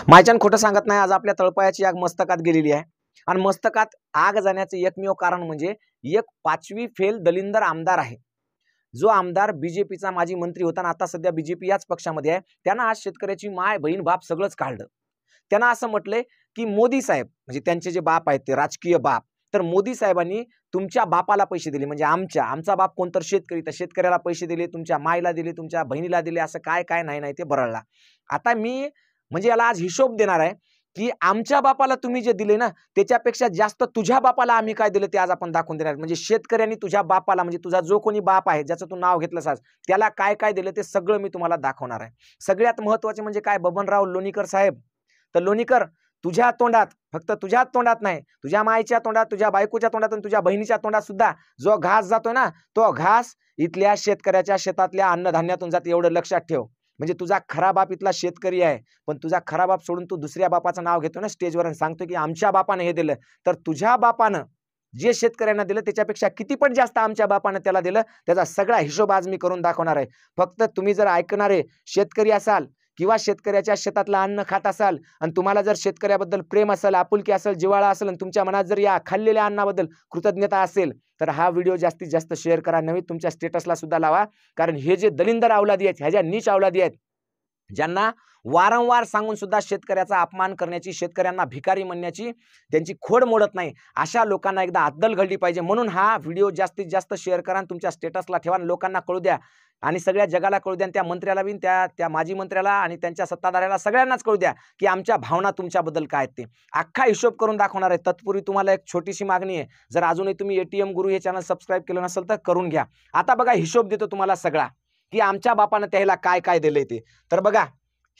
मायच्यान खोटं सांगत नाही। आज आपल्या तळपायाची आग मस्तकात गेलेली आहे आणि मस्तकात आग जाण्याचे एकमेव कारण म्हणजे एक 5वी फेल दलिंदर आमदार आहे। जो आमदार बीजेपीचा माजी मंत्री होता आणि आता सध्या बीजेपी याच पक्षामध्ये आहे। त्यांना आज शेतकऱ्याची माय बहीण बाप सगळंच काढलं। त्यांना असं म्हटलंय की मोदी साहेब म्हणजे त्यांचे जे बाप आहेत ते राजकीय बाप, तर मोदी साहेबांनी तुमच्या बापाला पैसे दिले म्हणजे आमचा बाप कोणतर शेतकरी, तर शेतकऱ्याला पैसे दिले, तुमच्या मायला दिले, तुमच्या बहिणीला दिले, असं काय काय नाही ते बरळला। आता मी म्हणजे याला आज हिशोब देणार आहे की आमच्या बापाला तुम्ही जे दिले ना त्याच्यापेक्षा जास्त तुझ्या बापाला आम्ही काय दिले ते आज आपण दाखवून देणार। म्हणजे शेतकऱ्यांनी तुझ्या बापाला म्हणजे तुझा जो कोणी बाप आहे ज्याचं तू नाव घेतलंस आज त्याला काय काय दिलं ते सगळं मी तुम्हाला दाखवणार आहे। सगळ्यात महत्त्वाचे म्हणजे काय, बबनराव लोणीकर साहेब, तर लोणीकर तुझ्या तोंडात, फक्त तुझ्या तोंडात नाही, तुझ्या मायच्या तोंडात, तुझ्या बायकोच्या तोंडात आणि तुझ्या बहिणीच्या तोंडात सुद्धा जो घास जातोय ना तो घास इथल्या शेतकऱ्याच्या शेतातल्या अन्नधान्यातून जाते, एवढं लक्षात ठेव। म्हणजे तुझा खरा बाप इथला शेतकरी आहे, पण तुझा खरा बाप सोडून तू दुसऱ्या बापाचं नाव घेतो ना स्टेजवर आणि सांगतो की आमच्या बापाने हे दिलं, तर तुझ्या बापानं जे शेतकऱ्यांना दिलं त्याच्यापेक्षा किती पण जास्त आमच्या बापानं त्याला दिलं, त्याचा सगळा हिशोब आज मी करून दाखवणार आहे। फक्त तुम्ही जर ऐकणारे शेतकरी असाल किंवा शेतकऱ्याच्या शेतातलं अन्न खात असाल आणि तुम्हाला जर शेतकऱ्याबद्दल प्रेम असेल, आपुलकी असेल, जिव्हाळा असेल आणि तुमच्या मनात जर या खाल्लेल्या अन्नाबद्दल कृतज्ञता असेल तर हा व्हिडिओ जास्तीत जास्त शेअर करा, नव्हे तुमच्या स्टेटसला सुद्धा लावा। कारण हे जे दलिंदर अवलादी आहेत, ह्या ज्या नीच अवलादी आहेत, ज्यांना वारंवार सांगून सुद्धा शेतकऱ्याचा अपमान करण्याची, शेतकऱ्यांना भिकारी म्हणण्याची त्यांची खोड मोडत नाही, अशा लोकांना एकदा अद्दल घडली पाहिजे। म्हणून हा व्हिडिओ जास्तीत जास्त शेअर करा, तुमच्या स्टेटसला ठेवा, लोकांना कळू द्या आणि सगळ्या जगाला कळू द्या, त्या मंत्र्याला बी, त्या माजी मंत्र्याला आणि त्यांच्या सत्ताधाऱ्याला सगळ्यांनाच कळू द्या की आमच्या भावना तुमच्याबद्दल काय आहेत ते। अख्खा हिशोब करून दाखवणार आहे। तत्पूर्वी तुम्हाला एक छोटीशी मागणी आहे, जर अजूनही तुम्ही ATM गुरु हे चॅनल सबस्क्राईब केलं नसेल तर करून घ्या। आता बघा हिशोब देतो तुम्हाला सगळा की आमच्या बापानं त्याला काय काय दिलंय ते। तर बघा,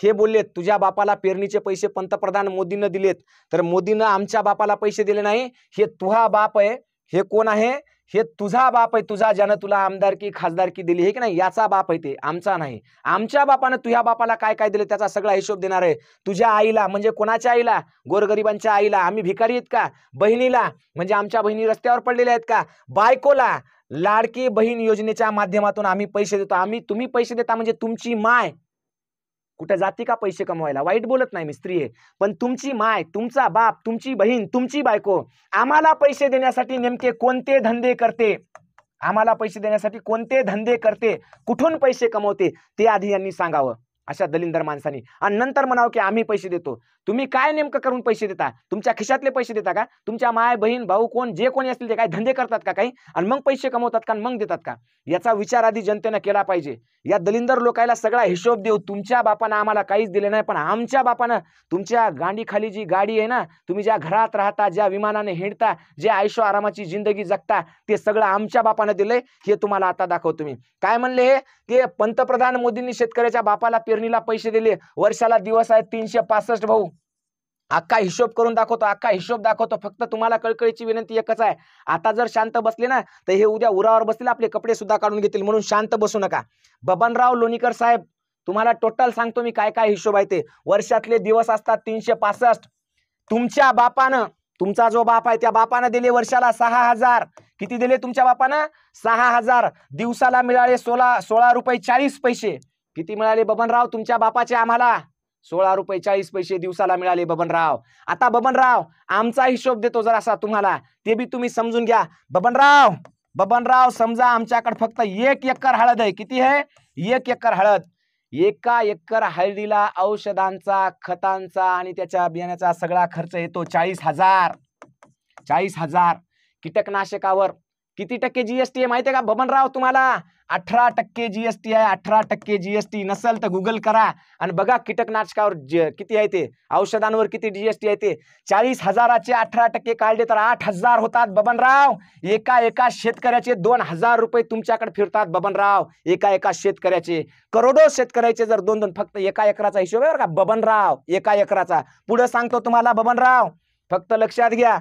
हे बोललेत तुझ्या बापाला पेरणीचे पैसे पंतप्रधान मोदींना दिलेत, तर मोदींना आमच्या बापाला पैसे दिले नाही, हे तुझा बाप आहे। हे कोण आहे? हे तुझा बाप आहे, तुझा ज्यानं तुला आमदारकी खासदारकी दिली आहे की नाही, याचा बाप आहे ते, आमचा नाही। आमच्या बापानं तुझ्या बापाला काय काय दिले त्याचा सगळा हिशोब देणार आहे। तुझ्या आईला म्हणजे कोणाच्या आईला? गोरगरिबांच्या आईला। आम्ही भिकारी आहेत का? बहिणीला म्हणजे आमच्या बहिणी रस्त्यावर पडलेल्या आहेत का? बायकोला लाडकी बहीण योजनेच्या माध्यमातून आम्ही पैसे देतो। तुम्ही पैसे देता म्हणजे तुमची माय कुठे जाते का पैसे कमवायला? वाईट बोलत नाही मी, स्त्री आहे, पण तुमची माय, तुमचा बाप, तुमची बहीण, तुमची बायको आम्हाला पैसे देण्यासाठी नेमके कोणते धंदे करते, आम्हाला पैसे देण्यासाठी कोणते धंदे करते, कुठून पैसे कमवते ते आधी यांनी सांगावं अशा दलिंदर माणसांनी, आणि नंतर म्हणावं की आम्ही पैसे देतो। तुम्ही काय नेमकं करून पैसे देता? तुमच्या खिशातले पैसे देता का? तुमच्या माय बहीण भाऊ कोण जे कोणी असतील ते काय धंदे करतात का काही, आणि मग पैसे कमवतात का मग देतात का? याचा विचार आधी जनतेनं केला पाहिजे। या दलिंदर लोकायला सगळा हिशोब देऊ, तुमच्या बापानं आम्हाला काहीच दिले नाही, पण आमच्या बापानं तुमच्या गांडीखाली जी गाडी आहे ना, तुम्ही ज्या घरात राहता, ज्या विमानाने हिंडता, जे आयुष्य आरामाची जिंदगी जगता, ते सगळं आमच्या बापानं दिलंय। हे तुम्हाला आता दाखवतो मी। काय म्हणले हे? ते पंतप्रधान मोदींनी शेतकऱ्याच्या बापाला पेरणीला पैसे दिले, वर्षाला दिवस आहेत 365 भाऊ। अख्खा हिशोब करून दाखवतो, अख्खा हिशोब दाखवतो। फक्त तुम्हाला कळकळीची विनंती एकच आहे, आता जर शांत बसले ना तर हे उद्या उरावर बसतील, आपले कपडे सुद्धा काढून घेतील, म्हणून शांत बसू नका। बबनराव लोणीकर साहेब, तुम्हाला टोटल सांगतो मी काय काय हिशोब आहे ते। वर्षातले दिवस असतात 365। तुमच्या बापानं, तुमचा जो बाप आहे त्या बापानं दिले वर्षाला 6000। किती दिले तुमच्या बापानं? 6000। दिवसाला मिळाले 16 रुपये 40 पैसे। किती मिळाले बबनराव तुमच्या बापाचे आम्हाला? 16 रुपये 40 पैसे दिवसाला मिळाले बबनराव। आता बबनराव आमचा हिशोब देतो जरासा तुम्हाला, ते बी तुम्ही समजून घ्या। बबनराव समजा आमच्याकडे फक्त 1 एकर हळद आहे। किती आहे? 1 एकर हळद। 1 एकर हळदीला औषधांचा, खतांचा आणि त्याच्या बियाण्याचा सगळा खर्च येतो 40,000। 40,000। कीटकनाशकावर किती टक्के जीएसटी आहे माहिती आहे का बबनराव तुम्हाला? 18% जीएसटी आहे। 18% जीएसटी नसेल तर गुगल करा आणि बघा कीटकनाशकावर किती आहे ते, औषधांवर किती जीएसटी आहे ते। 40,000चे 18% काढले तर 8,000 होतात बबनराव। एका शेतकऱ्याचे 2,000 रुपये तुमच्याकडे फिरतात बबनराव। एका शेतकऱ्याचे, करोडो शेतकऱ्याचे जर 2-2, फक्त 1 एकराचा हिशोब आहे बरं का बबनराव, 1 एकराचा। पुढे सांगतो तुम्हाला बबनराव, फक्त लक्षात घ्या।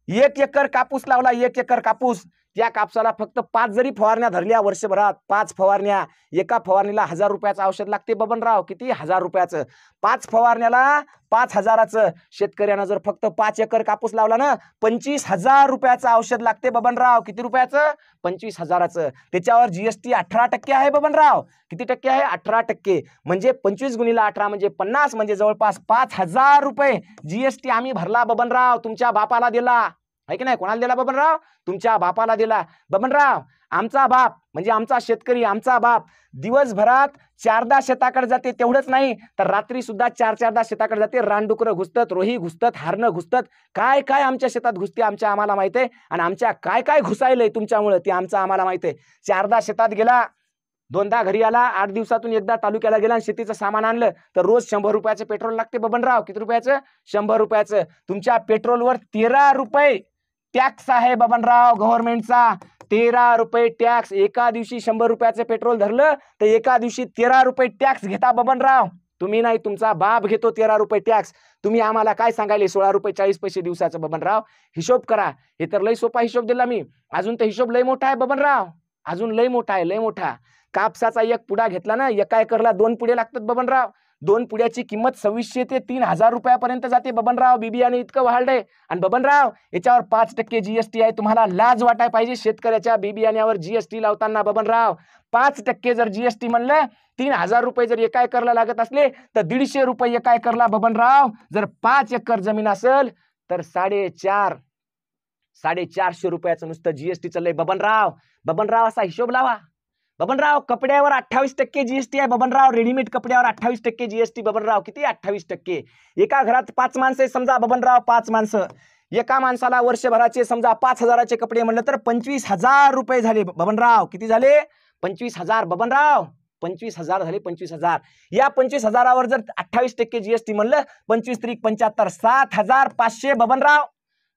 1 एकर कापूस लावला, 1 एकर कापूस, त्या कापसाला फक्त 5 जरी फवारण्या धरल्या वर्षभरात, 5 फवारण्या, एका फवारणीला 1000 रुपयाचं औषध लागते बबनराव. किती? 1000 रुपयाचं. 5 फवारण्याला 5000चं. शेतकऱ्यानं जर फक्त 5 एकर कापूस लावला ना, 25000 रुपयाचं औषध लागते बबनराव. किती रुपयाचं? 25000चं. त्याच्यावर जीएसटी 18% आहे बबनराव. किती टक्के आहे? 18%. म्हणजे 25 गुणिले 18 म्हणजे 50, म्हणजे जवळपास 5000 रुपये जीएसटी आम्ही भरला बबनराव. तुमच्या बापाला दिला आहे की नाही? कोणाला दिला बबनराव? तुमच्या बापाला दिला. बबनराव, आमचा बाप म्हणजे आमचा शेतकरी, आमचा बाप दिवसभरात 4दा शेताकडे जाते. तेवढंच नाही तर रात्री सुद्धा 4-4दा शेताकडे जाते. रानडुकरं घुसतात, रोही घुसतात, हारणं घुसतात, काय काय आमच्या शेतात घुसते आमच्या आम्हाला माहित आहे. आणि आमच्या काय काय घुसायलंय तुमच्यामुळे ते आमचं आम्हाला माहित आहे. 4दा शेतात गेला, 2दा घरी आला, 8 दिवसातून एकदा तालुक्याला गेला आणि शेतीचं सामान आणलं तर रोज 100 रुपयाचं पेट्रोल लागते बबनराव. किती रुपयाचं? 100 रुपयाचं. तुमच्या पेट्रोलवर 13 रुपये टॅक्स आहे बबनराव गव्हर्नमेंटचा. 13 रुपये टॅक्स. एका दिवशी 100 रुपयाचं पेट्रोल धरलं तर एका दिवशी 13 रुपये टॅक्स घेता बबनराव. तुम्ही नाही, तुमचा बाप घेतो 13 रुपये टॅक्स. तुम्ही आम्हाला काय सांगायले 16 रुपये 40 पैसे दिवसाचं बबनराव. हिशोब करा. हे तर लय सोपा हिशोब दिला मी. अजून तर हिशोब लय मोठा आहे बबनराव. अजून लय मोठा आहे, लय मोठा. कापसाचा एक पुडा घेतला ना, एका एकरला 2 पुडे लागतात बबनराव. 2 पुड्याची किंमत 2600 ते 3000 रुपयापर्यंत जाते बबनराव. बिबियाने इतकं वाढलंय. आणि बबनराव, याच्यावर 5% जीएसटी आहे. तुम्हाला लाज वाटाय पाहिजे शेतकऱ्याच्या बिबियाण्यावर जीएसटी लावताना बबनराव. 5% जर जीएसटी म्हणलं, 3000 रुपये जर एका एकरला लागत असले तर 150 रुपये एका एकरला बबनराव. जर 5 एकर जमीन असेल तर 450 रुपयाचं नुसतं जीएसटी चाललंय बबनराव. बबनराव, असा हिशोब लावा बबनराव. कपड्यावर 28% जीएसटी आहे बबनराव. रेडीमेड कपड्यावर 28% जीएसटी बबनराव. किती? 28%. एका घरात 5 माणसं समजा बबनराव, 5 माणसं. एका माणसाला वर्षभराचे समजा 5000चे कपडे म्हणलं तर 25000 रुपये झाले बबनराव. किती झाले? 25000 बबनराव. 25000 झाले. 25000. या 25000वर जर 28% जीएसटी म्हणलं, 25 त्रिक 75, 7500 बबनराव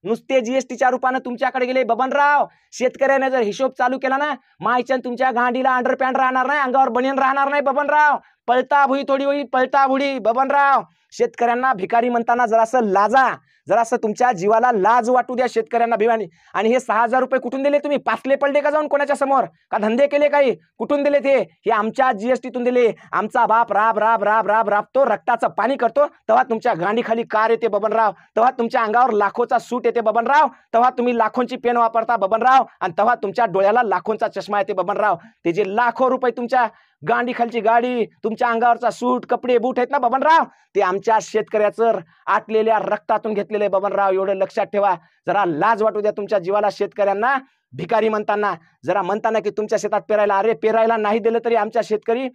नुसते जीएसटीच्या रूपाने तुमच्याकडे गेले बबनराव. शेतकऱ्याने जर हिशोब चालू केला ना, मायच्यान तुमच्या गांडीला अंडरपॅन्ट राहणार नाही, अंगावर बनियन राहणार नाही बबनराव. पळता भुई थोडी होईल, पळता भुडी बबनराव. शेतकऱ्यांना भिकारी म्हणताना जरासं लाजा, जरासं तुमच्या जीवाला लाज वाटू द्या शेतकऱ्यांना भिवानी. आणि हे 6000 रुपये कुठून दिले तुम्ही? पासले पडले का जाऊन कोणाच्या समोर? का धंदे केले काही? कुठून दिले ते? हे आमच्या जीएसटीतून दिले. आमचा बाप राब राब राब राब राबतो, रक्ताचं पाणी करतो, तेव्हा तुमच्या गांडीखाली कार येते बबनराव. तेव्हा तुमच्या अंगावर लाखोचा सूट येते बबनराव. तेव्हा तुम्ही लाखोंची पेन वापरता बबनराव. आणि तेव्हा तुमच्या डोळ्याला लाखोंचा चष्मा येते बबनराव. ते जे लाखो रुपये तुमच्या गांडी खालची गाडी, तुमच्या अंगावरचा सूट, कपडे, बूट आहेत ना बबनराव, ते आमच्या शेतकऱ्याचं आटलेल्या रक्तातून घेतलेले बबनराव. एवढं लक्षात ठेवा. जरा लाज वाटू द्या तुमच्या जीवाला शेतकऱ्यांना. भिकारी म्हणताना जरा म्हणताना की तुमच्या शेतात पेरायला, अरे पेरायला नाही दिलं तरी आमच्या शेतकरी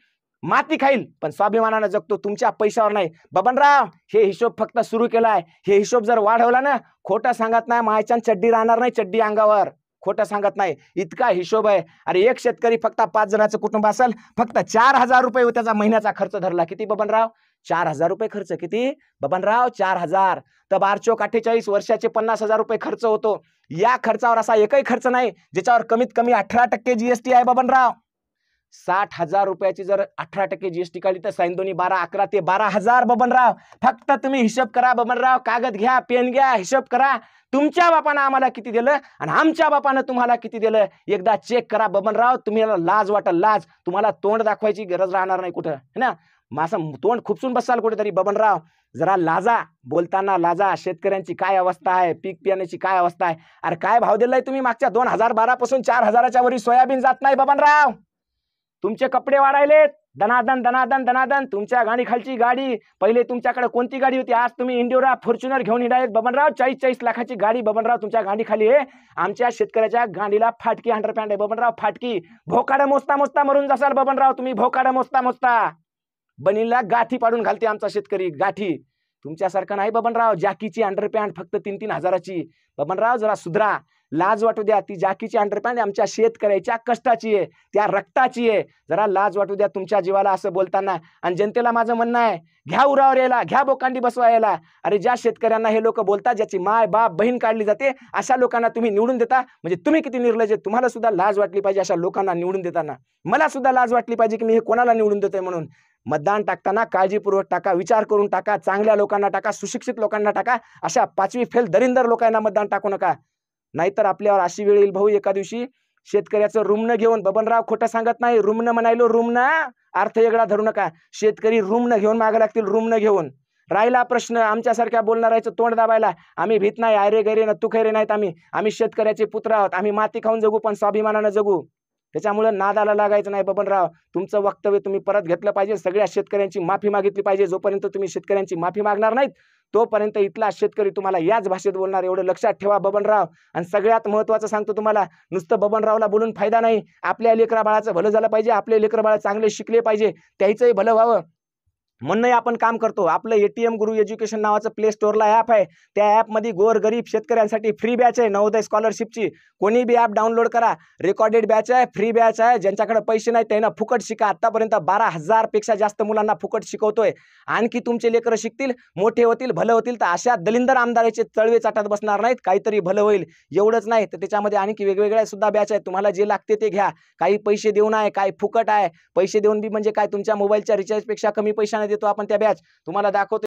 माती खाईल पण स्वाभिमानानं जगतो, तुमच्या पैशावर नाही बबनराव. हे हिशोब फक्त सुरू केलाय. हे हिशोब जर वाढवला ना, खोटं सांगत नाही, मायच्यान चड्डी राहणार नाही, चड्डी अंगावर. खोटं सांगत नाही, इतका हिशोब आहे. अरे एक शेतकरी फक्त 5 जणांचं कुटुंब असेल, फक्त 4000 रुपये त्याचा महिन्याचा खर्च धरला. किती बबनराव? 4000 रुपये खर्च. किती बबनराव? 4000. तर 12×48 वर्षाचे 50,000 रुपये खर्च होतो. या खर्चावर असा एकही खर्च नाही ज्याच्यावर कमीत कमी 18% जीएसटी आहे बबनराव. 60,000 रुपयाची जर 18% जीएसटी काढली तर 2 12 11 ते 12,000 बबनराव. फक्त तुम्ही हिशोब करा बबनराव. कागद घ्या, पेन घ्या, हिशोब करा. तुमच्या बापानं आम्हाला किती दिलं आणि आमच्या बापानं तुम्हाला किती दिलं एकदा चेक करा बबनराव. तुम्हाला लाज वाटेल, लाज. तुम्हाला तोंड दाखवायची गरज राहणार नाही कुठं, है ना. असं तोंड खुपसून बसाल कुठेतरी बबनराव. जरा लाजा, बोलताना लाजा. शेतकऱ्यांची काय अवस्था आहे, पीक बियाण्याची काय अवस्था आहे. अरे काय भाव दिलाय तुम्ही? मागच्या 2012 पासून 4000च्या वरी सोयाबीन जात नाही बबनराव. तुमचे कपडे वाढायले दनादन दनादन दनादन. तुमच्या गाडी खालची गाडी, पहिले तुमच्याकडे कोणती गाडी होती? आज तुम्ही इंडिओरा, फॉर्च्युनर घेऊन हिंडायत बबनराव. 40-40 लाखाची गाडी बबनराव तुमच्या गाडी खाली आहे. आमच्या शेतकऱ्याच्या गाडीला फाटकी अंडरपॅन्ट आहे बबनराव, फाटकी. भोकाडं मोजता मोजता मरून जासाल बबनराव तुम्ही. भोकाडं मोजता मोजता बनीला गाठी पाडून घालते आमचा शेतकरी, गाठी. तुमच्यासारखं नाही बबनराव. जॅकीची अंडरपॅन्ट फक्त 3-3 हजाराची. बबनराव जरा सुधरा, लाज वाटू द्या. ती जॅकीची अंडरपॅन्ट आमच्या शेतकऱ्याच्या कष्टाची आहे, त्या रक्ताची आहे. जरा लाज वाटू द्या तुमच्या जीवाला असं बोलताना. आणि जनतेला माझं म्हणणं आहे, घ्या उरावर यायला, घ्या बोकांडी बसवा यायला. अरे ज्या शेतकऱ्यांना हे लोक बोलतात, ज्याची माय बाप बहीण काढली जाते, अशा लोकांना तुम्ही निवडून देता. म्हणजे तुम्ही किती निर्लज्ज. तुम्हाला सुद्धा लाज वाटली पाहिजे अशा लोकांना निवडून देताना. मला सुद्धा लाज वाटली पाहिजे की मी हे कोणाला निवडून देतोय म्हणून. मतदान टाकताना काळजीपूर्वक टाका, विचार करून टाका, चांगल्या लोकांना टाका, सुशिक्षित लोकांना टाका. अशा 5वी फेल दरिंदर लोकांना मतदान टाकू नका. नाहीतर आपल्यावर अशी वेळ येईल भाऊ एका दिवशी शेतकऱ्याचं रुमणं घेऊन, बबनराव खोटं सांगत नाही, रुमणं म्हणायलो, रुमणं अर्थ वेगळा धरू नका, शेतकरी रुमणं घेऊन मागे लागतील, रुमणं घेऊन. राहिला प्रश्न आमच्यासारख्या बोलणारायचं तोंड दाबायला, आम्ही भीत नाही, आयरे गैरे न तुखैरे नाहीत, आम्ही शेतकऱ्याचे पुत्र आहोत, आम्ही माती खाऊन जगू पण स्वाभिमानानं जगू. त्याच्यामुळे नादाला लागायचं नाही बबनराव. तुमचं वक्तव्य तुम्ही परत घेतलं पाहिजे, सगळ्या शेतकऱ्यांची माफी मागितली पाहिजे. जोपर्यंत तुम्ही शेतकऱ्यांची माफी मागणार नाहीत तोपर्यंत इथला शेतकरी तुम्हाला याच भाषेत बोलणार, एवढं लक्षात ठेवा बबनराव. आणि सगळ्यात महत्त्वाचं सांगतो तुम्हाला, नुसतं बबनरावला बोलून फायदा नाही, आपल्या लेकरा बाळाचं भलं झालं पाहिजे, आपले लेकर बाळ चांगले शिकले पाहिजे, त्याचंही भलं व्हावं म्हणून आपण काम करतो. आपलं ATM गुरु एज्युकेशन नावाचं प्ले स्टोअरला ॲप आहे, त्या ॲपमध्ये गोरगरीब शेतकऱ्यांसाठी फ्री बॅच आहे नवोदय स्कॉलरशिपची. कोणी बी ॲप डाउनलोड करा, रेकॉर्डेड बॅच आहे, फ्री बॅच आहे. ज्यांच्याकडे पैसे नाही त्यांना फुकट शिका. आतापर्यंत 12,000 पेक्षा जास्त मुलांना फुकट शिकवतोय. आणखी तुमचे लेकरं शिकतील, मोठे होतील, भलं होतील, तर अशा दलिंदर आमदाराचे तळवे चाटत बसणार नाहीत, काहीतरी भलं होईल. एवढंच नाही तर त्याच्यामध्ये आणखी वेगवेगळ्या सुद्धा बॅच आहेत, तुम्हाला जे लागते ते घ्या. काही पैसे देऊन आहे, काही फुकट आहे. पैसे देऊन बी म्हणजे काय, तुमच्या मोबाईलच्या रिचार्जपेक्षा कमी पैशाने देतो आपण त्या बॅच, तुम्हाला दाखवतो.